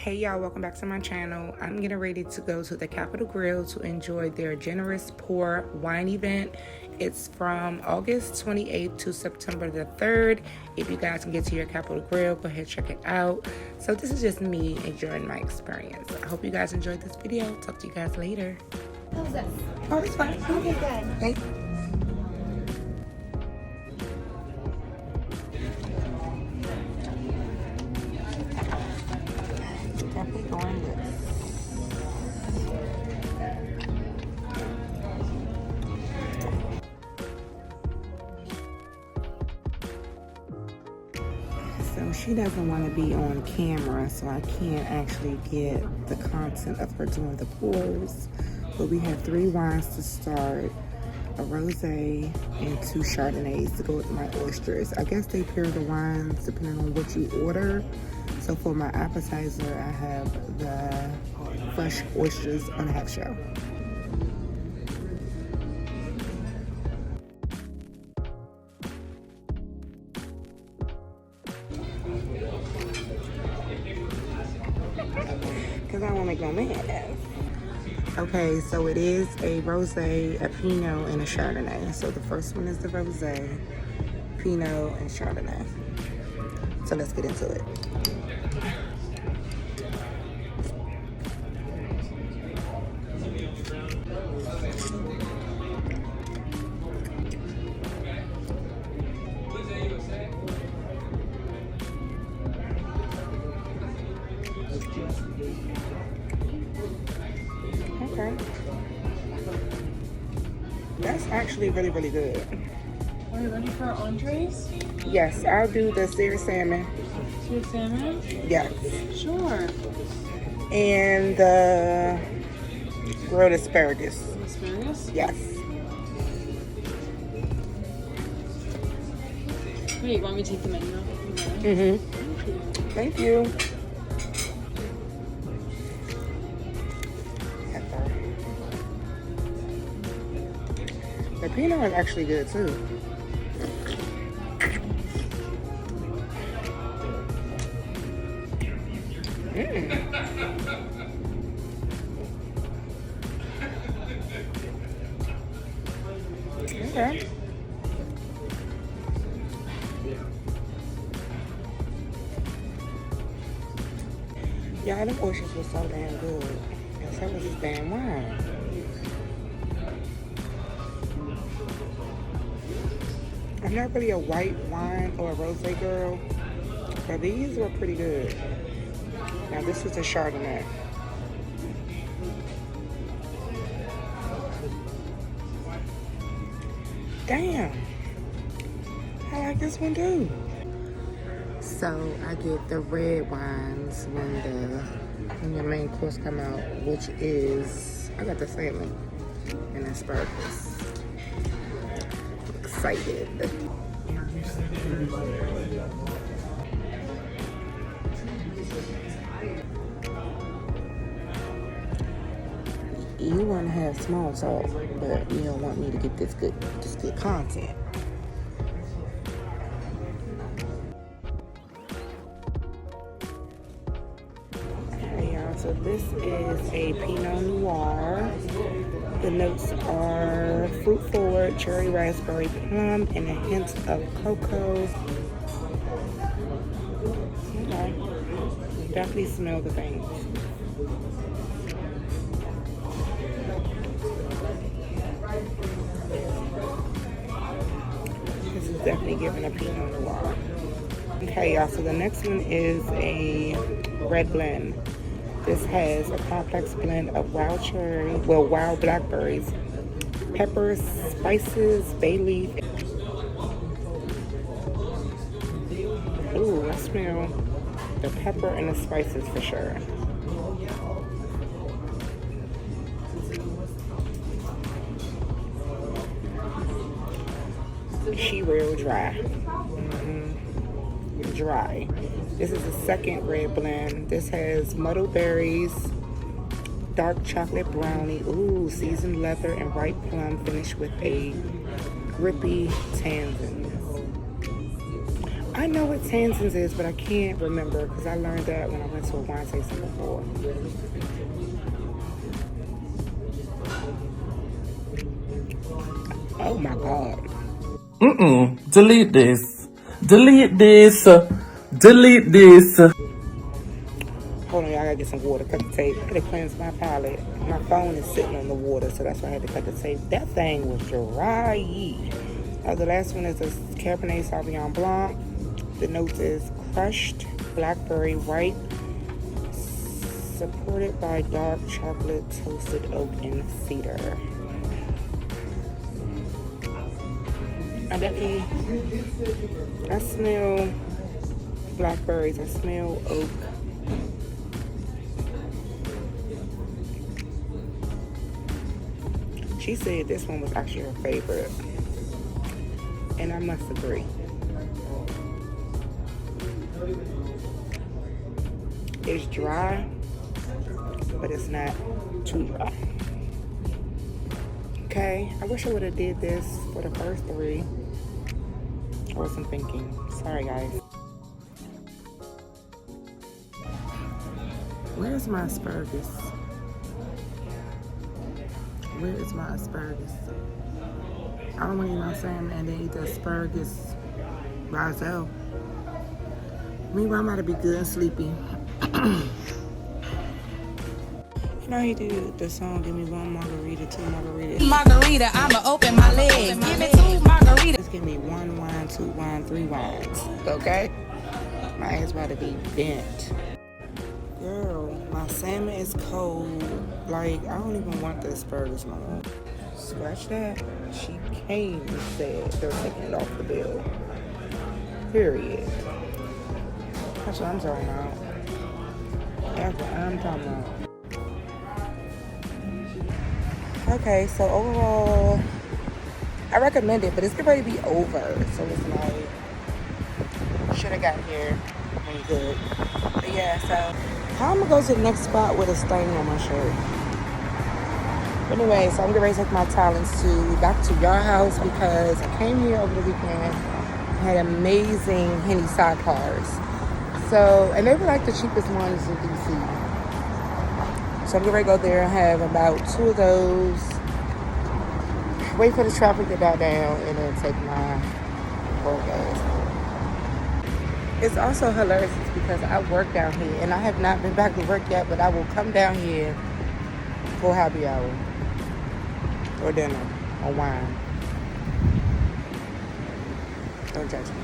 Hey y'all, welcome back to my channel. I'm getting ready to go to the Capital Grille to enjoy their generous pour wine event. It's from August 28th to September the 3rd. If you guys can get to your Capital Grille, go ahead and check it out. So this is just me enjoying my experience. I hope you guys enjoyed this video. Talk to you guys later. How was this? Oh, it's fine. Okay, good. Thank you. Definitely going this. So she doesn't want to be on camera, so I can't actually get the content of her doing the pours. But we have 3 wines to start, a rosé and 2 chardonnays to go with my oysters. I guess they pair the wines depending on what you order. So for my appetizer, I have the fresh oysters on a half shell. Because I don't want to make no mess. Okay, so it is a rosé, a pinot, and a chardonnay. So the first one is the rosé, pinot, and chardonnay. So let's get into it. Okay. That's actually really, really good. Are you ready for entrees? Yes, I'll do the seared salmon. Seared salmon? Yes. Sure. And the grilled asparagus. Asparagus? Yes. Wait, you want me to take the menu off? Mm-hmm. Thank you. The pinot is actually good too. Okay. Yeah, them oysters were so damn good. And so was this damn wine. I'm not really a white wine or a rosé girl, but these were pretty good. Now this is a Chardonnay. Damn, I like this one too. So I get the red wines when the main course come out, which is, I got the salmon and asparagus. Excited. You want to have small talk, but you don't want me to get this good content. Okay, y'all. So this is a Pinot Noir. The notes are fruit forward, cherry, raspberry, plum, and a hint of cocoa. Okay. Definitely smell the things. This is definitely giving a Pinot Noir. Okay, y'all, so the next one is a red blend. This has a complex blend of wild cherry, wild blackberries, peppers, spices, bay leaf. Ooh, I smell the pepper and the spices for sure. She real dry. Dry. This is the second red blend. This has muddled berries, dark chocolate brownie, ooh, seasoned leather, and ripe plum, finished with a grippy tannin. I know what Tanson's is, but I can't remember because I learned that when I went to a wine tasting before. Oh my God. Delete this. Delete this. Delete this. Hold on, y'all, I gotta get some water. Cut the tape. I gotta cleanse my palate. My phone is sitting on the water, so that's why I had to cut the tape. That thing was dry. The last one is a Cabernet Sauvignon Blanc. The notes is crushed blackberry white, supported by dark chocolate, toasted oak, and cedar. I smell blackberries. I smell oak. She said this one was actually her favorite, and I must agree. It's dry, but it's not too dry. Okay, I wish I would have did this for the first three. I wasn't thinking. Sorry, guys. Where's my asparagus? Where is my asparagus? I don't want to eat my salmon and then eat the asparagus by itself. Meanwhile, I'm about to be good and sleepy. You know he did the song, give me one margarita, two margaritas. Margarita, I'ma open my legs. Give me two margaritas. Just give me one wine, two wine, three wines, okay? My ass about to be bent. Girl, my salmon is cold. Like, I don't even want the asparagus no more. Scratch that. She came and said they're taking it off the bill. Period. That's what I'm talking about. That's what I'm talking about. Okay, so overall, I recommend it, but it's getting ready to be over. So it's like, should have got here when good. But yeah, so how I'm gonna go to the next spot with a stain on my shirt. But anyway, so I'm getting ready to take my talents back to your house because I came here over the weekend, had amazing Henny sidecars. So, and they were like the cheapest ones in DC. So I'm getting ready to go there and have about 2 of those. Wait for the traffic to die down and then take my work ass. It's also hilarious because I work down here and I have not been back to work yet, but I will come down here for happy hour or dinner or wine. Don't judge me.